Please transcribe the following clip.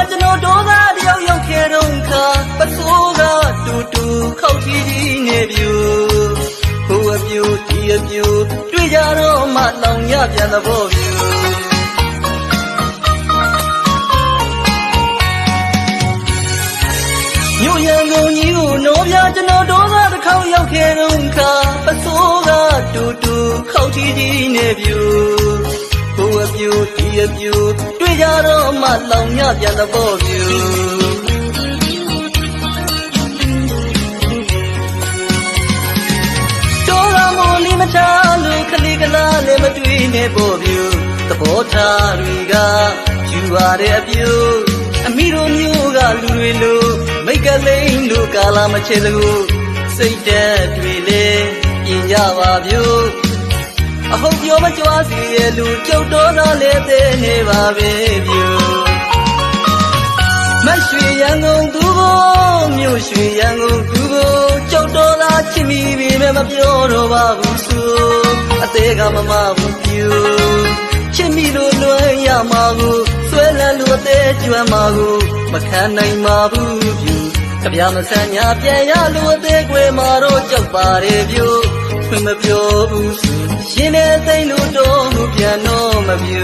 ကျွန်တော်တို့ကတယောက်ယောက်ခဲတုံးခါပစိုးကတူတူခောက်တီးကြီးနေပြူဟိုအပြူဒီအပြူတွေ့ကြတော့မှလောင်ရပြန်သဘောပြူမြို့ရန်ကုန်ကြီးကိုနိုးပြကျွန်တော်တို့ကတစ်ခေါက်ရောက်ခဲ့တော့ခါပစိုးကတူတူခောက်တီးကြီးနေပြူဟိုအပြူဒီအပြူတွေ့ကြတော့မှလောင်ရပြန်သဘောပြူတော်ကမိုးလီမထားလို့ခလီကလာလည်းမတွေ့နဲ့ပေါ်ပြူသဘောထားတွေကယူရတဲ့အပြူအမိတို့မျိုးကလူတွေလို့မိတ်ကလိမ့်လို့ကာလာမချေလို့စိတ်တက်တွေလေပြင်ကြပါဗျူအဟုတ်ပြောမကြွားစီရဲ့လူကျုပ်တော်သားလည်းသိနေပါပဲဗျူမရွှေရန်ကုန်သူကိုမြို့ရွှေရန်ကုန်သူကိုကျုပ်တော်သားချစ်မိပြီမပြောတော့ပါဘူးဆိုအသေးကမမဘူးဗျူချစ်မိလို့လွယ်ရမှာကိုဆွဲလန်းလို့အသေးကျွမ်းမှာကိုမခံနိုင်ပါဘူးဗျူကြပြမဆန်ညာပြန်ရလို့အသေးကွယ်မှာတော့ကြောက်ပါတယ်ဗျူမပြောဘူးဆိုရှင်နဲ့သိလို့တော့ပြန်တော့မပြူ